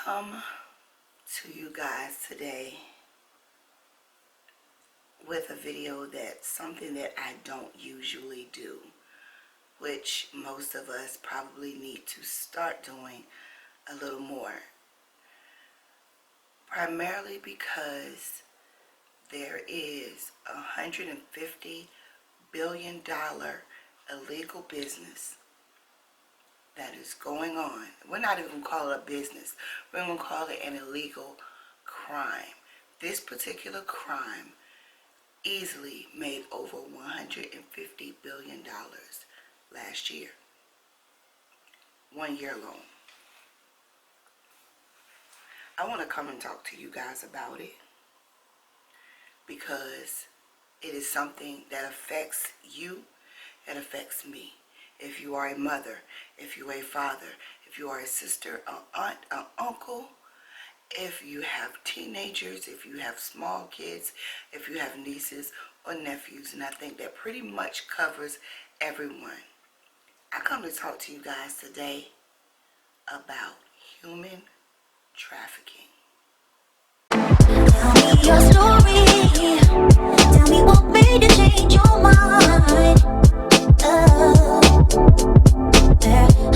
come to you guys today with a video that's something that I don't usually do, which most of us probably need to start doing a little more. Primarily because there is $150 billion illegal business that is going on. We're not even going to call it a business. We're going to call it an illegal crime. This particular crime easily made over $150 billion last year. 1 year alone. I want to come and talk to you guys about it because it is something that affects you, it affects me. If you are a mother, if you are a father, if you are a sister, an aunt, an uncle, if you have teenagers, if you have small kids, if you have nieces or nephews, and I think that pretty much covers everyone. I come to talk to you guys today about human trafficking. Tell me your story. Tell me what made you change your mind.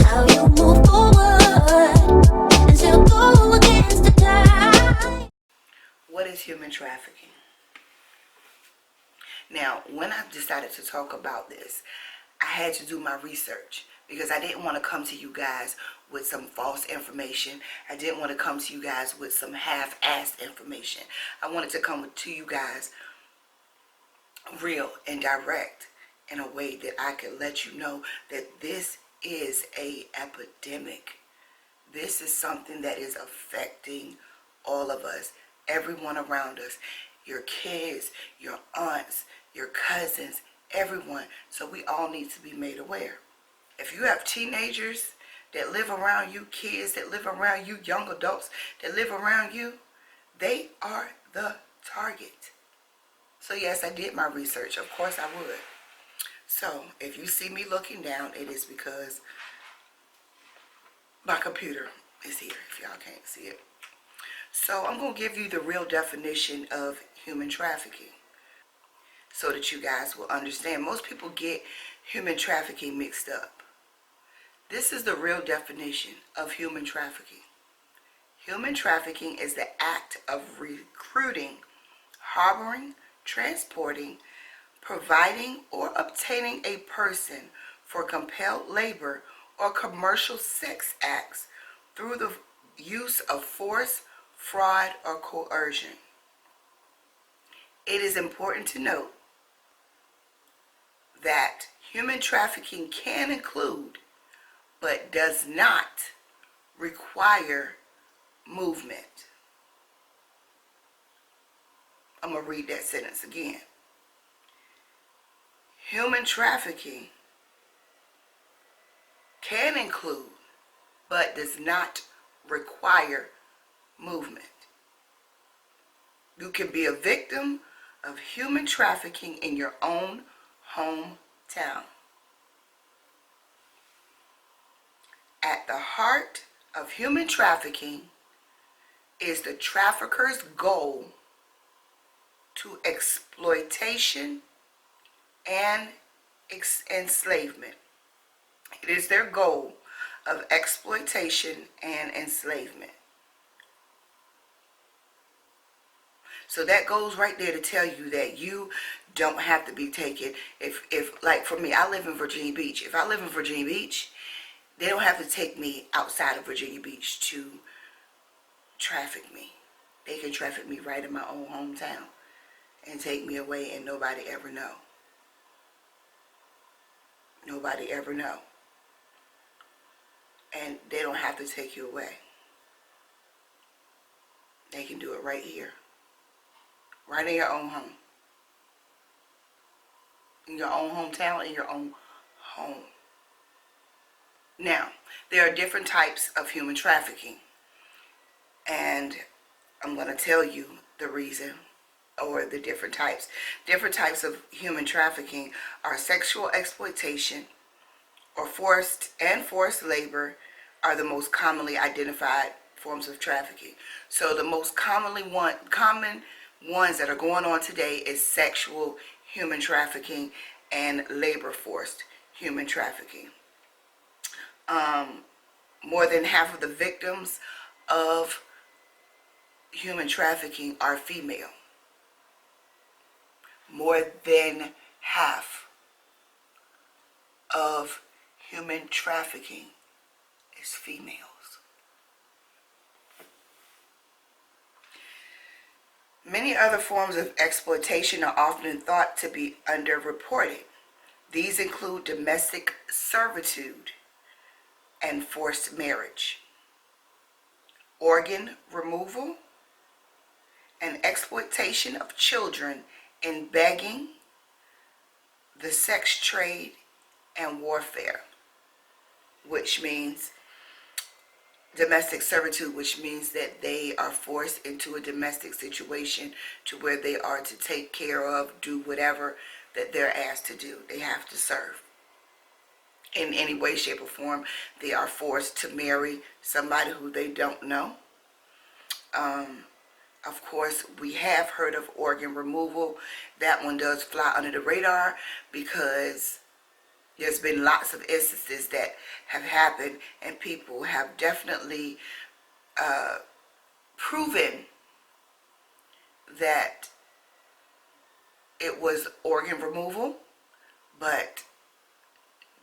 How you move forward and still go against the tide. What is human trafficking? Now, when I decided to talk about this, I had to do my research because I didn't want to come to you guys with some false information. I didn't want to come to you guys with some half-assed information. I wanted to come to you guys real and direct in a way that I could let you know that this is an epidemic. This is something that is affecting all of us, everyone around us, your kids, your aunts, your cousins, everyone. So we all need to be made aware. If you have teenagers that live around you, kids that live around you, young adults that live around you, they are the target. So yes, I did my research. Of course I would. So if you see me looking down, it is because my computer is here, if y'all can't see it. So I'm going to give you the real definition of human trafficking so that you guys will understand. Most people get human trafficking mixed up. This is the real definition of human trafficking. Human trafficking is the act of recruiting, harboring, transporting, providing, or obtaining a person for compelled labor or commercial sex acts through the use of force, fraud, or coercion. It is important to note that human trafficking can include, but does not require movement. I'm going to read that sentence again. Human trafficking can include, but does not require movement. You can be a victim of human trafficking in your own hometown. At the heart of human trafficking is the trafficker's goal to exploitation and enslavement. It is their goal of exploitation and enslavement. So that goes right there to tell you that you don't have to be taken. If like for me, I live in Virginia Beach. If I live in Virginia Beach, they don't have to take me outside of Virginia Beach to traffic me. They can traffic me right in my own hometown and take me away and nobody ever know. Nobody ever know. And they don't have to take you away. They can do it right here. Right in your own home. In your own hometown, in your own home. Now, there are different types of human trafficking. And I'm going to tell you the reason or the different types. Different types of human trafficking are sexual exploitation or forced labor are the most commonly identified forms of trafficking. So the most common ones that are going on today is sexual human trafficking and labor forced human trafficking. More than half of the victims of human trafficking are female. More than half of human trafficking is females. Many other forms of exploitation are often thought to be underreported. These include domestic servitude and forced marriage, organ removal, and exploitation of children in begging, the sex trade, and warfare, which means domestic servitude, which means that they are forced into a domestic situation to where they are to take care of, do whatever that they're asked to do. They have to serve. In any way, shape, or form, they are forced to marry somebody who they don't know. Of course, we have heard of organ removal. That one does fly under the radar because there's been lots of instances that have happened, and people have definitely proven that it was organ removal, but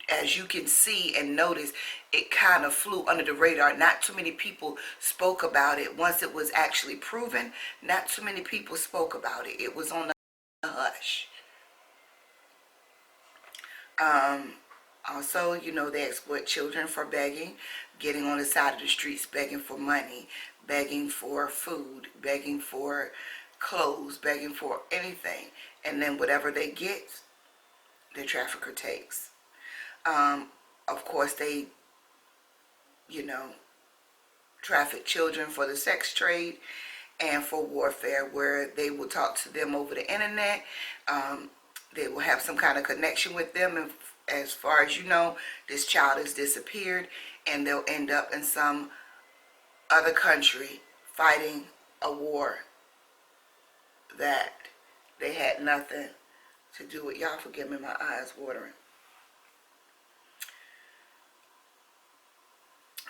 as you can see and notice, it kind of flew under the radar. Not too many people spoke about it. Once it was actually proven, not too many people spoke about it. It was on the hush. Also, you know, they exploit children for begging, getting on the side of the streets, begging for money, begging for food, begging for clothes, begging for anything. And then whatever they get, the trafficker takes. Of course, they, you know, traffic children for the sex trade and for warfare, where they will talk to them over the internet. They will have some kind of connection with them, and as far as you know, this child has disappeared, and they'll end up in some other country fighting a war that they had nothing to do with. Y'all forgive me, my eyes watering.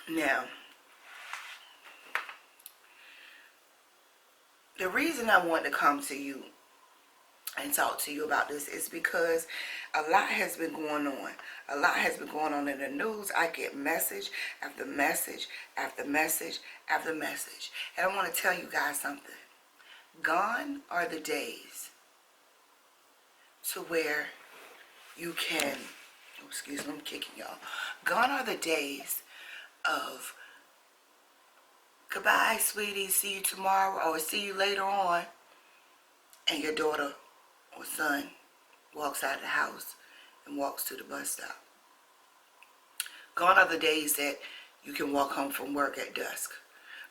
Now, the reason I want to come to you and talk to you about this is because a lot has been going on. A lot has been going on in the news. I get message after message after message after message. And I want to tell you guys something. Gone are the days to where you can, oh, excuse me, I'm kicking y'all. Gone are the days of goodbye, sweetie, see you tomorrow, or see you later on, and your daughter or son walks out of the house and walks to the bus stop. Gone are the days that you can walk home from work at dusk.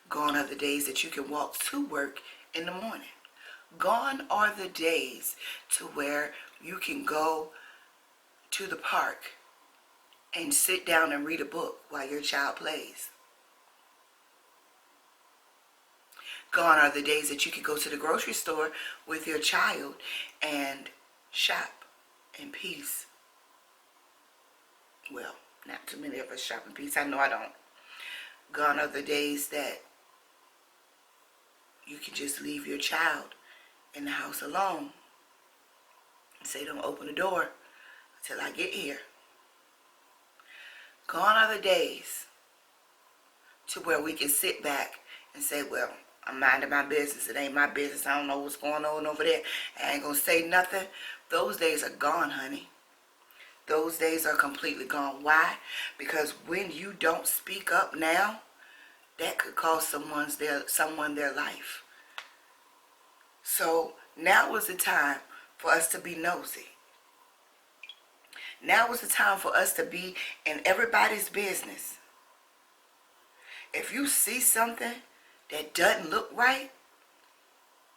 Gone are the days that you can walk to work in the morning. Gone are the days to where you can go to the park and sit down and read a book while your child plays. Gone are the days that you can go to the grocery store with your child and shop in peace. Well, not too many of us shop in peace. I know I don't. Gone are the days that you can just leave your child in the house alone and say, don't open the door until I get here. Gone are the days to where we can sit back and say, well, I'm minding my business. It ain't my business. I don't know what's going on over there. I ain't gonna say nothing. Those days are gone, honey. Those days are completely gone. Why? Because when you don't speak up now, that could cost someone their life. So now is the time for us to be nosy. Now is the time for us to be in everybody's business. If you see something that doesn't look right,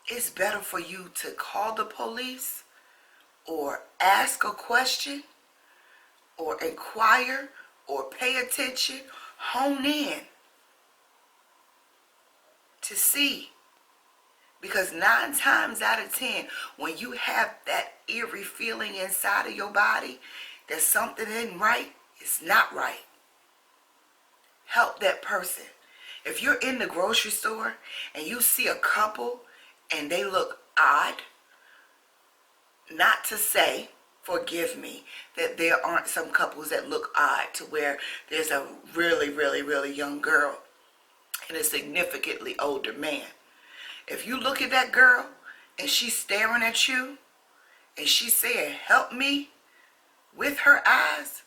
it's better for you to call the police or ask a question or inquire or pay attention, hone in. to see. Because 9 times out of 10, when you have that eerie feeling inside of your body that something isn't right, it's not right. Help that person. If you're in the grocery store and you see a couple and they look odd, not to say, forgive me, that there aren't some couples that look odd to where there's a really, really, really young girl and a significantly older man. If you look at that girl and she's staring at you and she's saying, help me, with her eyes,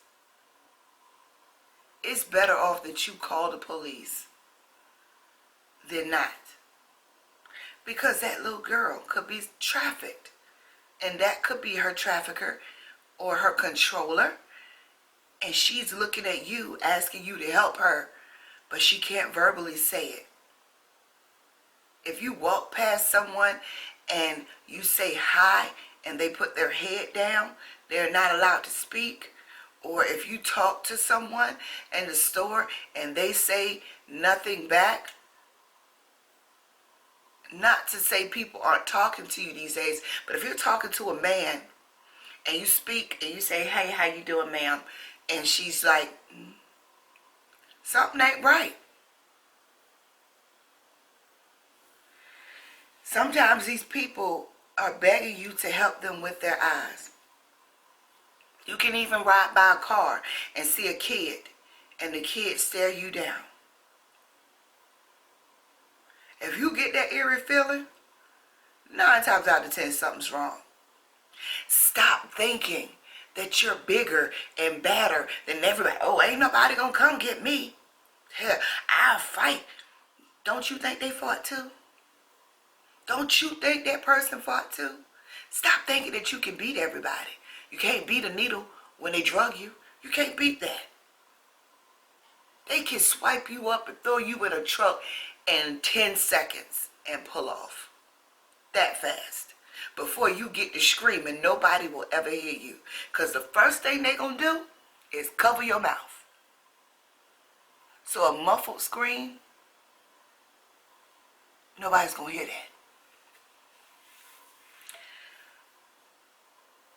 it's better off that you call the police than not. Because that little girl could be trafficked. And that could be her trafficker or her controller. And she's looking at you, asking you to help her, but she can't verbally say it. If you walk past someone and you say hi and they put their head down, they're not allowed to speak. Or if you talk to someone in the store and they say nothing back, not to say people aren't talking to you these days, but if you're talking to a man and you speak and you say, hey, how you doing, ma'am? And she's like, something ain't right. Sometimes these people are begging you to help them with their eyes. You can even ride by a car and see a kid and the kid stare you down. If you get that eerie feeling, 9 times out of 10, something's wrong. Stop thinking that you're bigger and badder than everybody. Oh, ain't nobody gonna come get me. Hell, I'll fight. Don't you think they fought too? Don't you think that person fought too? Stop thinking that you can beat everybody. You can't beat a needle when they drug you. You can't beat that. They can swipe you up and throw you in a truck in 10 seconds and pull off. That fast. Before you get to screaming, nobody will ever hear you. Because the first thing they gonna do is cover your mouth. So a muffled scream, nobody's gonna hear that.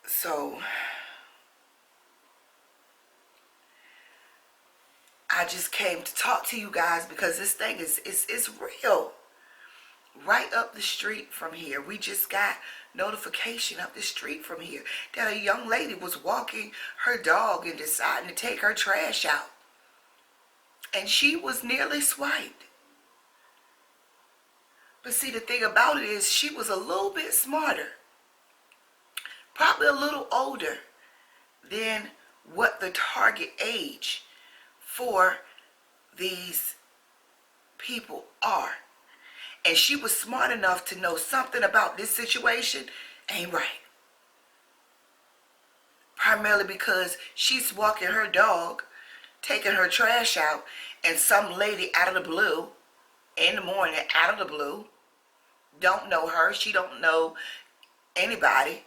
So I just came to talk to you guys because this thing is real. Right up the street from here, we just got notification up the street from here that a young lady was walking her dog and deciding to take her trash out. And she was nearly swiped. But see, the thing about it is she was a little bit smarter. Probably a little older than what the target age for these people are. And she was smart enough to know something about this situation ain't right. Primarily because she's walking her dog, taking her trash out, and some lady out of the blue, in the morning, out of the blue, don't know her, she don't know anybody,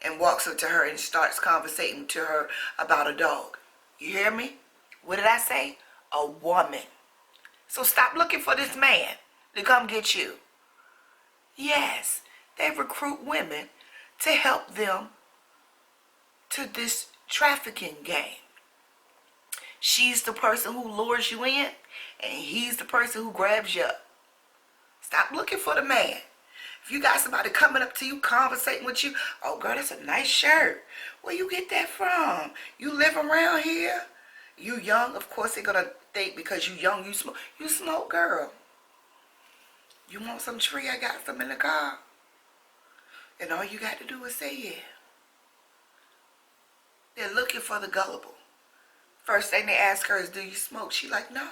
and walks up to her and starts conversating to her about a dog. You hear me? What did I say? A woman. So stop looking for this man to come get you. Yes, they recruit women to help them to this trafficking game. She's the person who lures you in, and he's the person who grabs you up. Stop looking for the man. If you got somebody coming up to you, conversating with you, oh girl, that's a nice shirt. Where you get that from? You live around here? You young? Of course they're gonna think because you young, you smoke. You smoke, girl. You want some tree? I got some in the car. And all you got to do is say yeah. They're looking for the gullible. First thing they ask her is, do you smoke? She like, no.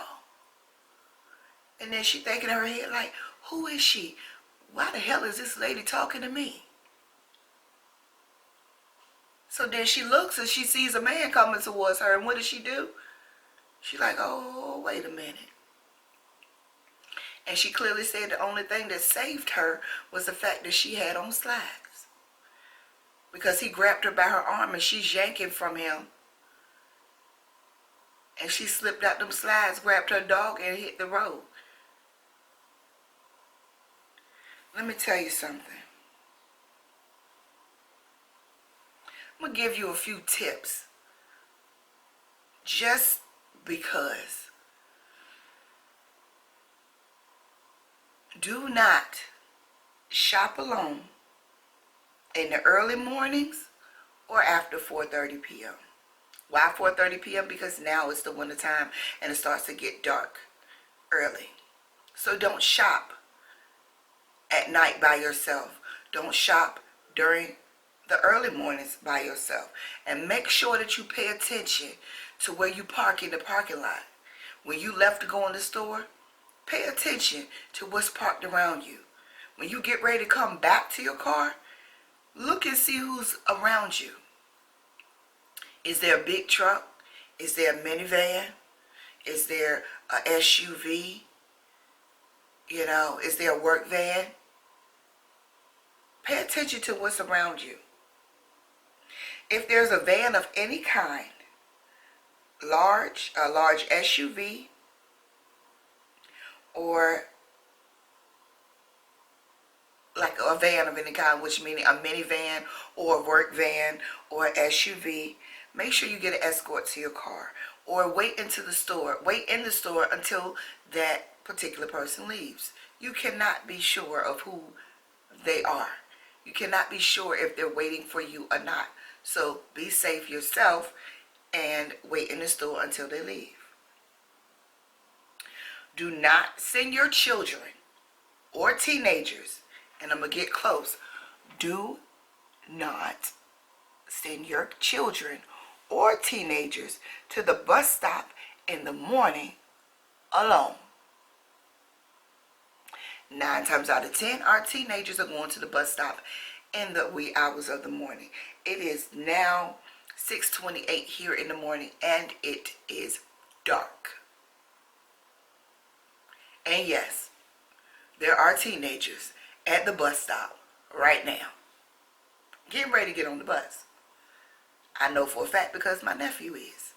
And then she thinking in her head like, who is she? Why the hell is this lady talking to me? So then she looks and she sees a man coming towards her. And what does she do? She like, oh, wait a minute. And she clearly said the only thing that saved her was the fact that she had on slides. Because he grabbed her by her arm and she's yanking from him. And she slipped out them slides, grabbed her dog and hit the road. Let me tell you something. I'm going to give you a few tips. Just because. Do not shop alone in the early mornings or after 4:30 p.m. Why 4:30 p.m.? Because now it's the winter time and it starts to get dark early. So don't shop at night by yourself. Don't shop during the early mornings by yourself. And make sure that you pay attention to where you park in the parking lot. When you left to go in the store, pay attention to what's parked around you. When you get ready to come back to your car, look and see who's around you. Is there a big truck? Is there a minivan? Is there a SUV? Is there a work van? Pay attention to what's around you. If there's a van of any kind, a large SUV, or like a van of any kind, which meaning a minivan or a work van or SUV, make sure you get an escort to your car, or wait in the store until that particular person leaves. You cannot be sure of who they are. You cannot be sure if they're waiting for you or not. So be safe yourself and wait in the store until they leave. Do not send your children or teenagers, and I'm going to get close. Do not send your children or teenagers to the bus stop in the morning alone. 9 times out of 10, our teenagers are going to the bus stop in the wee hours of the morning. It is now 6:28 here in the morning, and it is dark. And yes, there are teenagers at the bus stop right now, getting ready to get on the bus. I know for a fact because my nephew is.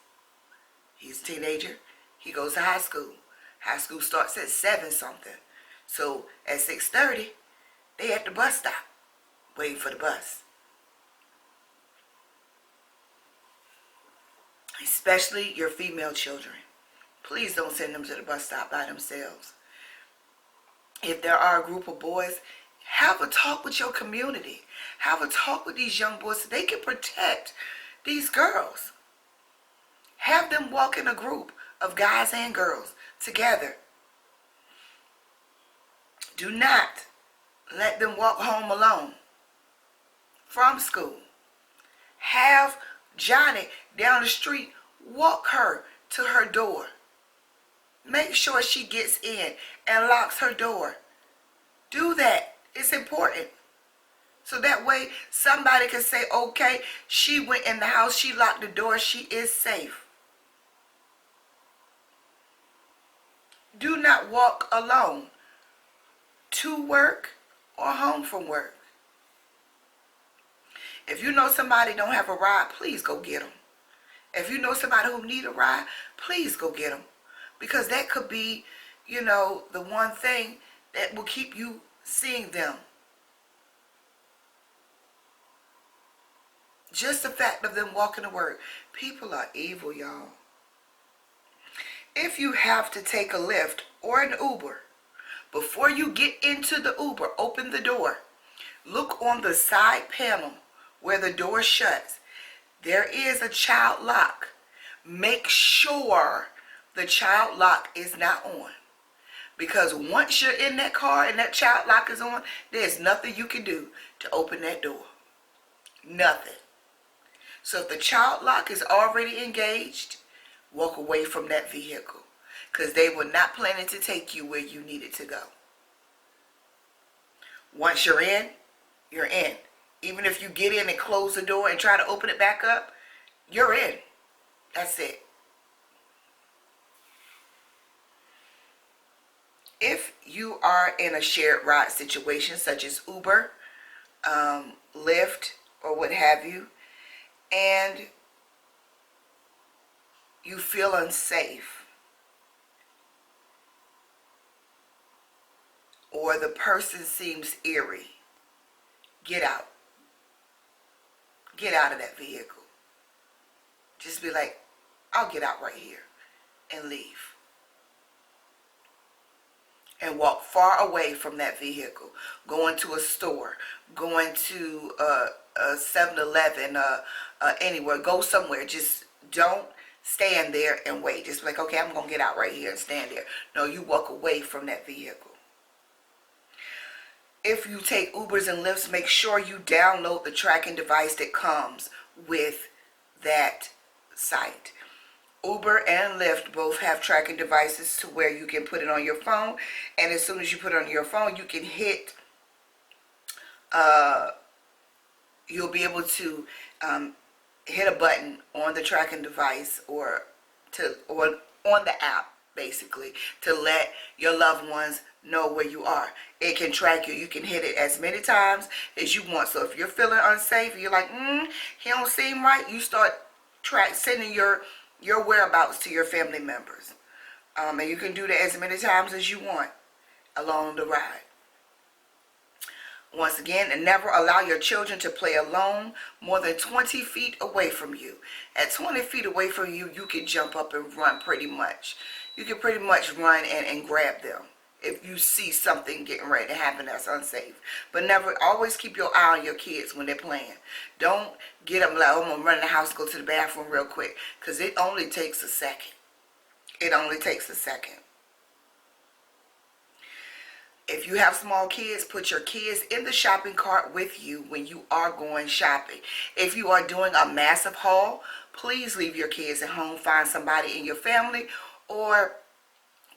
He's a teenager. He goes to high school. High school starts at 7 something. So at 6:30, they at the bus stop waiting for the bus. Especially your female children. Please don't send them to the bus stop by themselves. If there are a group of boys, have a talk with your community. Have a talk with these young boys so they can protect these girls. Have them walk in a group of guys and girls together. Do not let them walk home alone from school. Have Johnny down the street walk her to her door. Make sure she gets in and locks her door. Do that. It's important. So that way somebody can say, okay, she went in the house, she locked the door, she is safe. Do not walk alone to work or home from work. If you know somebody don't have a ride, please go get them. If you know somebody who need a ride, please go get them. Because that could be, the one thing that will keep you seeing them. Just the fact of them walking to work. People are evil, y'all. If you have to take a Lyft or an Uber, before you get into the Uber, open the door. Look on the side panel where the door shuts. There is a child lock. Make sure the child lock is not on. Because once you're in that car and that child lock is on, there's nothing you can do to open that door. Nothing. So if the child lock is already engaged, walk away from that vehicle. Because they were not planning to take you where you needed to go. Once you're in, you're in. Even if you get in and close the door and try to open it back up, you're in. That's it. If you are in a shared ride situation such as Uber, Lyft, or what have you, and you feel unsafe, or the person seems eerie, get out. Get out of that vehicle. Just be like, I'll get out right here and leave. And walk far away from that vehicle. Going to a store, going to a 7-Eleven, anywhere. Go somewhere. Just don't stand there and wait. Just like, okay, I'm going to get out right here and stand there. No, you walk away from that vehicle. If you take Ubers and Lyfts, make sure you download the tracking device that comes with that site. Uber and Lyft both have tracking devices to where you can put it on your phone, and as soon as you put it on your phone, you can hit, you'll be able to hit a button on the tracking device or on the app, basically, to let your loved ones know where you are. It can track you. You can hit it as many times as you want. So if you're feeling unsafe, you're like, he don't seem right, you start sending your whereabouts to your family members. And you can do that as many times as you want along the ride. Once again, and never allow your children to play alone more than 20 feet away from you. At 20 feet away from you, you can jump up and run pretty much. You can pretty much run and grab them if you see something getting ready to happen that's unsafe. But never, always keep your eye on your kids when they're playing. Don't get them like, oh, I'm going to run in the house, go to the bathroom real quick. Because it only takes a second. It only takes a second. If you have small kids, put your kids in the shopping cart with you when you are going shopping. If you are doing a massive haul, please leave your kids at home. Find somebody in your family or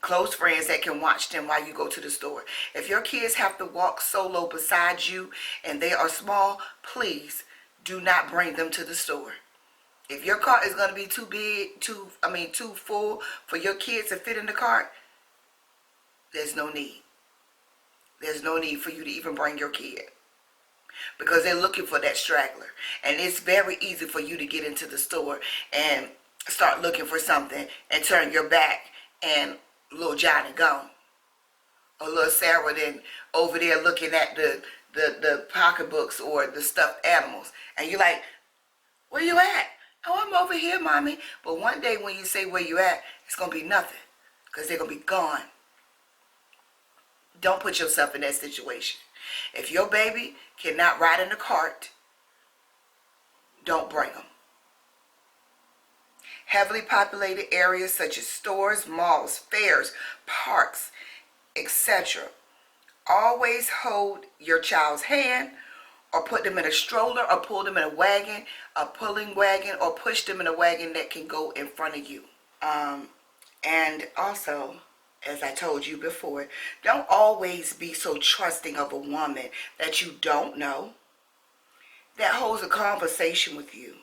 close friends that can watch them while you go to the store. If your kids have to walk solo beside you and they are small, please do not bring them to the store. If your cart is going to be too big, too full for your kids to fit in the cart, there's no need. There's no need for you to even bring your kid, because they're looking for that straggler. And it's very easy for you to get into the store and start looking for something and turn your back and little Johnny gone. Or little Sarah then over there looking at the pocketbooks or the stuffed animals. And you're like, where you at? Oh, I'm over here, mommy. But one day when you say where you at, it's going to be nothing, because they're going to be gone. Don't put yourself in that situation. If your baby cannot ride in the cart, don't bring them. Heavily populated areas such as stores, malls, fairs, parks, etc. Always hold your child's hand, or put them in a stroller, or pull them in a wagon, a pulling wagon, or push them in a wagon that can go in front of you. And also, as I told you before, don't always be so trusting of a woman that you don't know that holds a conversation with you.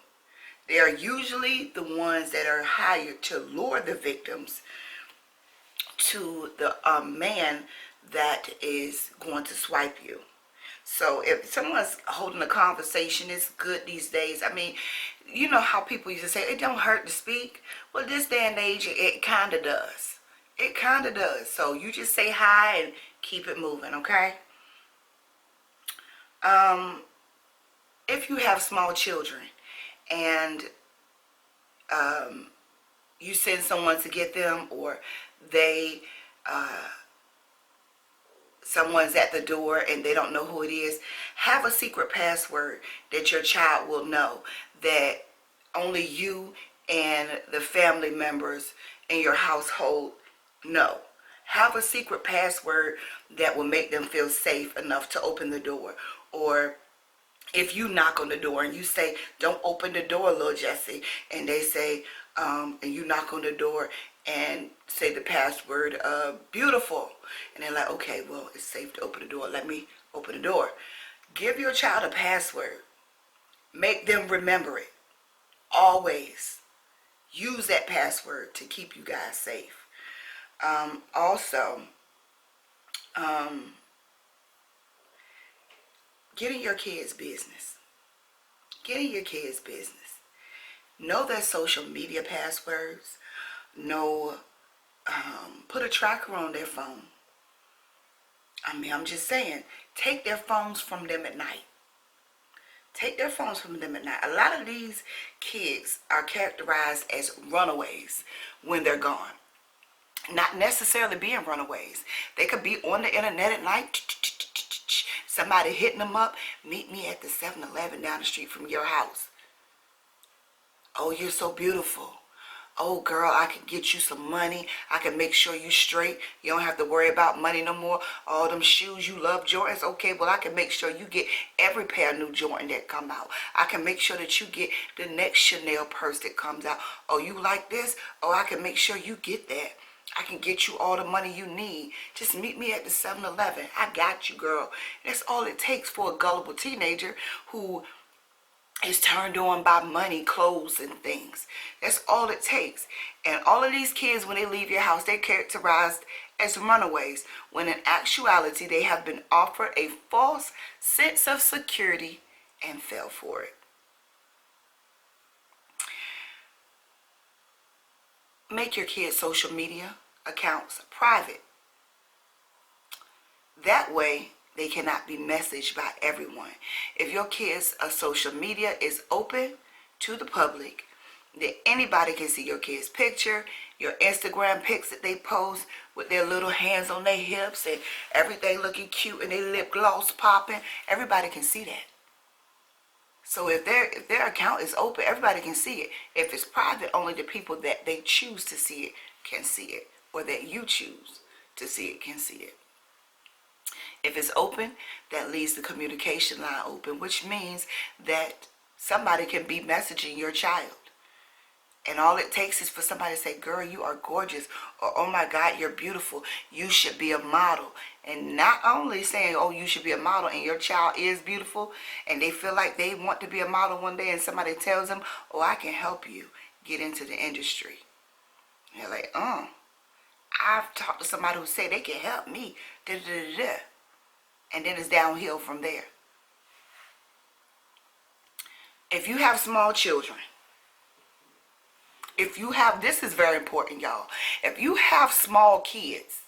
They are usually the ones that are hired to lure the victims to the man that is going to swipe you. So if someone's holding a conversation, it's good these days. I mean, you know how people used to say, it don't hurt to speak. Well, this day and age, it kind of does. It kind of does. So you just say hi and keep it moving, okay? If you have small children and you send someone to get them, or they someone's at the door and they don't know who it is, have a secret password that your child will know, that only you and the family members in your household know. Have a secret password that will make them feel safe enough to open the door. Or if you knock on the door and you say, don't open the door, little Jessie, and they say, and you knock on the door and say the password, beautiful, and they're like, okay, well, it's safe to open the door, let me open the door. Give your child a password. Make them remember it. Always use that password to keep you guys safe. Also, get in your kids' business. Get in your kids' business. Know their social media passwords. Know, put a tracker on their phone. I mean, I'm just saying, take their phones from them at night. Take their phones from them at night. A lot of these kids are characterized as runaways when they're gone. Not necessarily being runaways. They could be on the internet at night. Somebody hitting them up. Meet me at the 7-Eleven down the street from your house. Oh, you're so beautiful. Oh, girl, I can get you some money. I can make sure you straight. You don't have to worry about money no more. All them shoes, you love Jordans. Okay, well, I can make sure you get every pair of new Jordan that come out. I can make sure that you get the next Chanel purse that comes out. Oh, you like this? Oh, I can make sure you get that. I can get you all the money you need. Just meet me at the 7-Eleven. I got you, girl. That's all it takes for a gullible teenager who is turned on by money, clothes, and things. That's all it takes. And all of these kids, when they leave your house, they're characterized as runaways, when in actuality, they have been offered a false sense of security and fell for it. Make your kids' social media accounts private. That way, they cannot be messaged by everyone. If your kids' social media is open to the public, then anybody can see your kids' picture, your Instagram pics that they post with their little hands on their hips and everything looking cute and their lip gloss popping. Everybody can see that. So if their account is open, everybody can see it. If it's private, only the people that they choose to see it can see it, or that you choose to see it can see it. If it's open, that leaves the communication line open, which means that somebody can be messaging your child. And all it takes is for somebody to say, girl, you are gorgeous, or oh my God, you're beautiful, you should be a model. And not only saying, oh, you should be a model, and your child is beautiful, and they feel like they want to be a model one day, and somebody tells them, oh, I can help you get into the industry. And they're like, I've talked to somebody who said they can help me, da-da-da-da. And then it's downhill from there. If you have small children, this is very important, y'all. If you have small kids,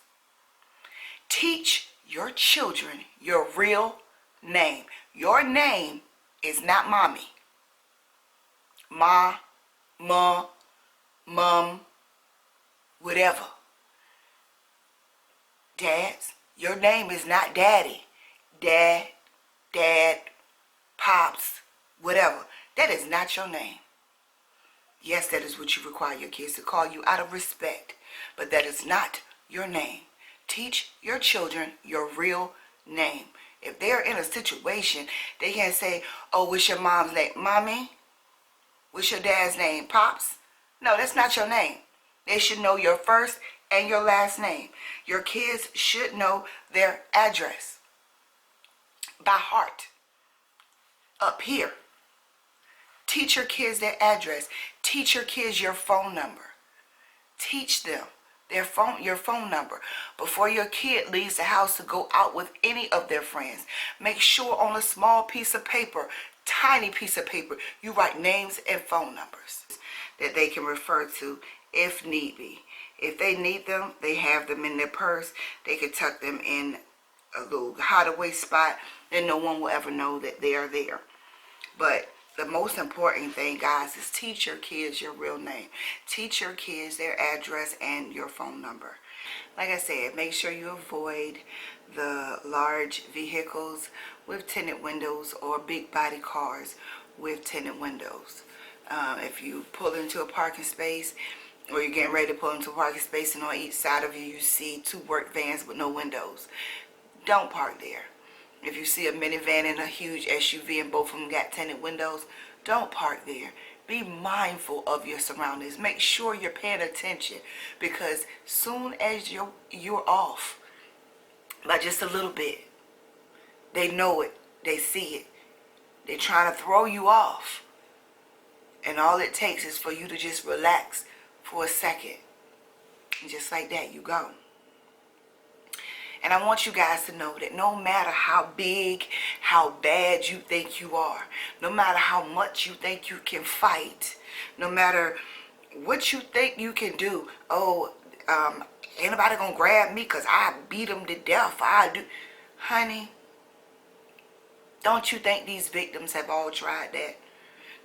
teach your children your real name. Your name is not mommy, ma, mom, whatever. Dads, your name is not daddy, dad, pops, whatever. That is not your name. Yes, that is what you require your kids to call you out of respect, but that is not your name. Teach your children your real name. If they're in a situation, they can't say, oh, what's your mom's name? Mommy? What's your dad's name? Pops? No, that's not your name. They should know your first and your last name. Your kids should know their address by heart. Up here. Teach your kids their address. Teach your kids your phone number. Teach them your phone number. Before your kid leaves the house to go out with any of their friends, make sure on a small piece of paper, tiny piece of paper, you write names and phone numbers that they can refer to if need be. If they need them, they have them in their purse. They can tuck them in a little hideaway spot, and no one will ever know that they are there. But the most important thing, guys, is teach your kids your real name. Teach your kids their address and your phone number. Like I said, make sure you avoid the large vehicles with tinted windows or big body cars with tinted windows. If you pull into a parking space, or you're getting ready to pull into a parking space, and on each side of you, you see two work vans with no windows, don't park there. If you see a minivan and a huge SUV and both of them got tinted windows, don't park there. Be mindful of your surroundings. Make sure you're paying attention, because soon as you're off by just a little bit, they know it, they see it, they're trying to throw you off. And all it takes is for you to just relax for a second. And just like that, you go. And I want you guys to know that no matter how big, how bad you think you are, no matter how much you think you can fight, no matter what you think you can do, Ain't nobody gonna grab me because I beat them to death. I do. Honey, don't you think these victims have all tried that?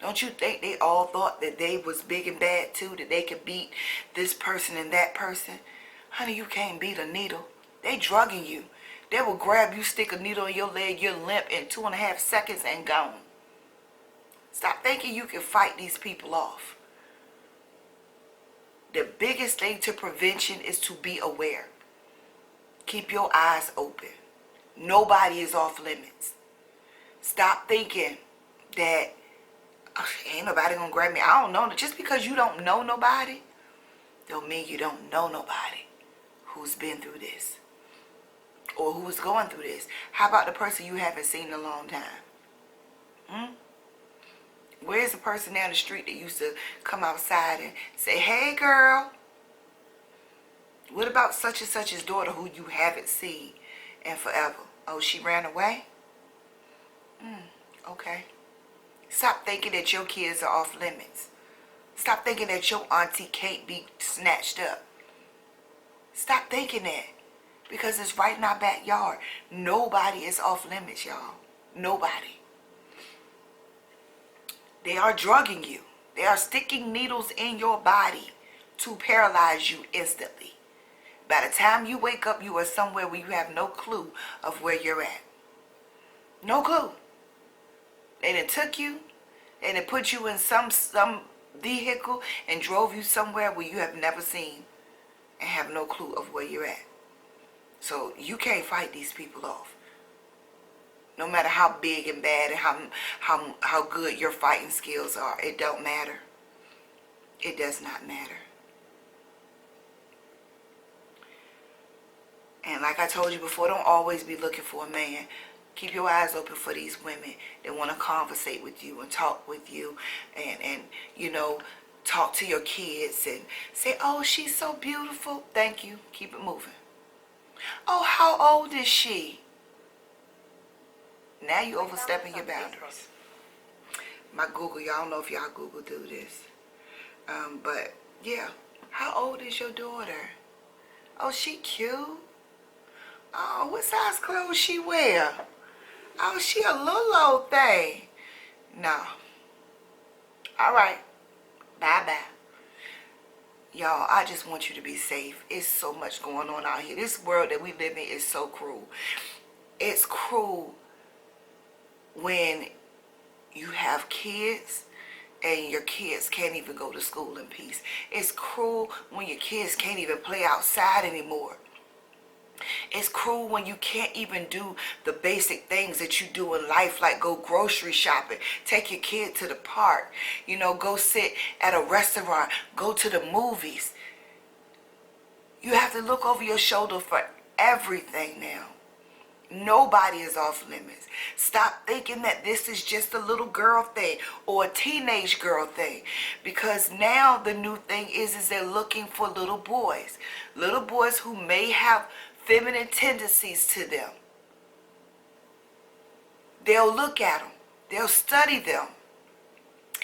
Don't you think they all thought that they was big and bad too, that they could beat this person and that person? Honey, you can't beat a needle. They drugging you. They will grab you, stick a needle in your leg, you're limp in 2.5 seconds and gone. Stop thinking you can fight these people off. The biggest thing to prevention is to be aware. Keep your eyes open. Nobody is off limits. Stop thinking that ain't nobody gonna grab me. I don't know. Just because you don't know nobody, don't mean you don't know nobody who's been through this or who's going through this. How about the person you haven't seen in a long time? Where's the person down the street that used to come outside and say, hey girl? What about such and such's daughter who you haven't seen in forever? Oh, she ran away? Okay. Stop thinking that your kids are off limits. Stop thinking that your auntie can't be snatched up. Stop thinking that. Because it's right in our backyard. Nobody is off limits, y'all. Nobody. They are drugging you. They are sticking needles in your body to paralyze you instantly. By the time you wake up, you are somewhere where you have no clue of where you're at. No clue. They done took you. They done put you in some vehicle and drove you somewhere where you have never seen and have no clue of where you're at. So you can't fight these people off. No matter how big and bad and how good your fighting skills are, it don't matter. It does not matter. And like I told you before, don't always be looking for a man. Keep your eyes open for these women that want to conversate with you and talk with you and you know, talk to your kids and say, oh, she's so beautiful. Thank you. Keep it moving. Oh, how old is she? Now you overstepping your boundaries. My Google, y'all don't know if y'all Google do this. But yeah, how old is your daughter? Oh, she cute. Oh, what size clothes she wear? Oh, she a little old thing. No. All right. Bye-bye. Y'all, I just want you to be safe. It's so much going on out here. This world that we live in is so cruel. It's cruel when you have kids and your kids can't even go to school in peace. It's cruel when your kids can't even play outside anymore. It's cruel when you can't even do the basic things that you do in life, like go grocery shopping, take your kid to the park, you know, go sit at a restaurant, go to the movies. You have to look over your shoulder for everything now. Nobody is off limits. Stop thinking that this is just a little girl thing or a teenage girl thing, because now the new thing is they're looking for little boys who may have feminine tendencies to them. They'll look at them. They'll study them.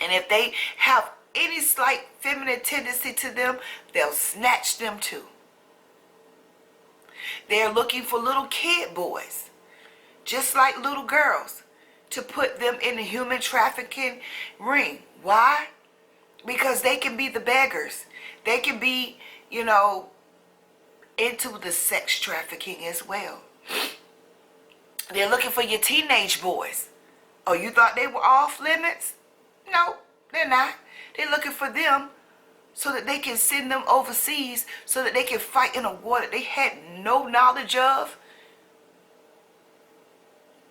And if they have any slight feminine tendency to them, they'll snatch them too. They're looking for little kid boys, just like little girls, to put them in the human trafficking ring. Why? Because they can be the beggars. They can be, you know, into the sex trafficking as well. They're looking for your teenage boys. Oh, you thought they were off limits? No, they're not. They're looking for them so that they can send them overseas so that they can fight in a war that they had no knowledge of,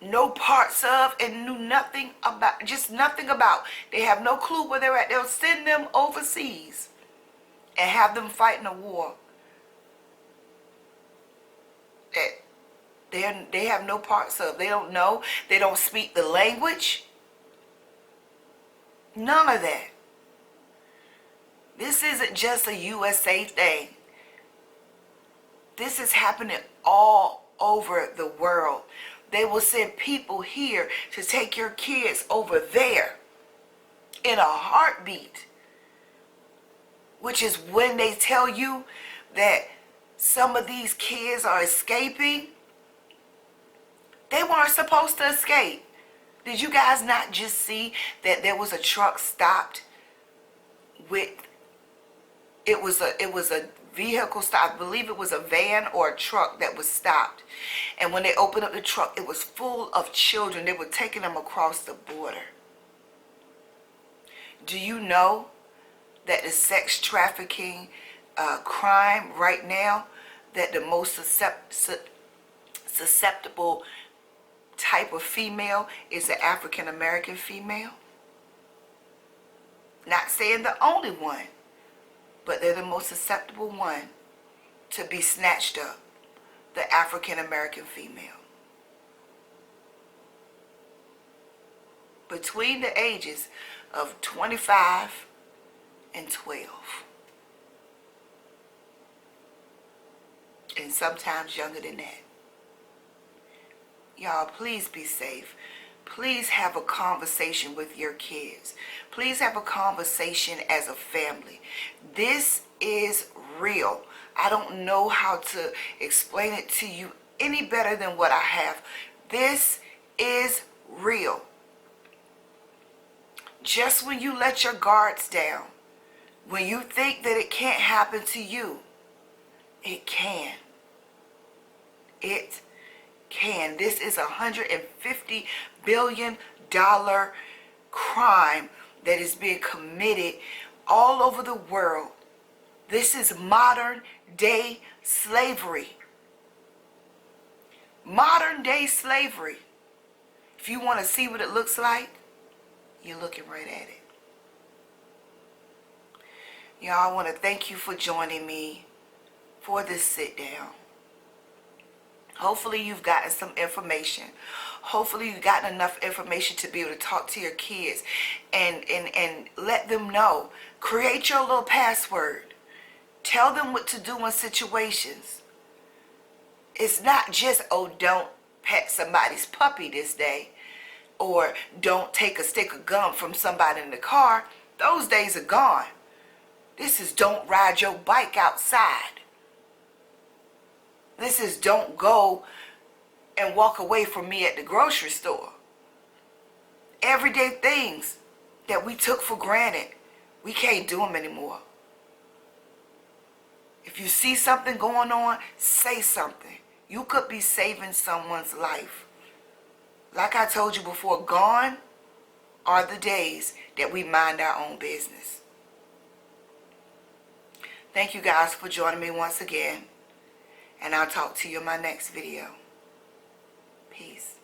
no parts of, and knew nothing about, just nothing about. They have no clue where they're at. They'll send them overseas and have them fight in a war that they have no parts of. They don't know. They don't speak the language. None of that. This isn't just a USA thing. This is happening all over the world. They will send people here to take your kids over there in a heartbeat. Which is when they tell you that some of these kids are escaping. They weren't supposed to escape. Did you guys not just see that there was a truck stopped with, it was a vehicle stop. I believe it was a van or a truck that was stopped. And when they opened up the truck, it was full of children. They were taking them across the border. Do you know that the sex trafficking crime right now, that the most susceptible type of female is the African American female? Not saying the only one, but they're the most susceptible one to be snatched up, the African American female. Between the ages of 25 and 12. And sometimes younger than that. Y'all, please be safe. Please have a conversation with your kids. Please have a conversation as a family. This is real. I don't know how to explain it to you any better than what I have. This is real. Just when you let your guards down, when you think that it can't happen to you, it can. It can. This is a $150 billion crime that is being committed all over the world. This is modern day slavery. Modern day slavery. If you want to see what it looks like, you're looking right at it. Y'all, I want to thank you for joining me for this sit down. Hopefully you've gotten some information. Hopefully you've gotten enough information to be able to talk to your kids and let them know. Create your little password. Tell them what to do in situations. It's not just, oh, don't pet somebody's puppy this day, or don't take a stick of gum from somebody in the car. Those days are gone. This is don't ride your bike outside. This is don't go and walk away from me at the grocery store. Everyday things that we took for granted, we can't do them anymore. If you see something going on, say something. You could be saving someone's life. Like I told you before, gone are the days that we mind our own business. Thank you guys for joining me once again. And I'll talk to you in my next video. Peace.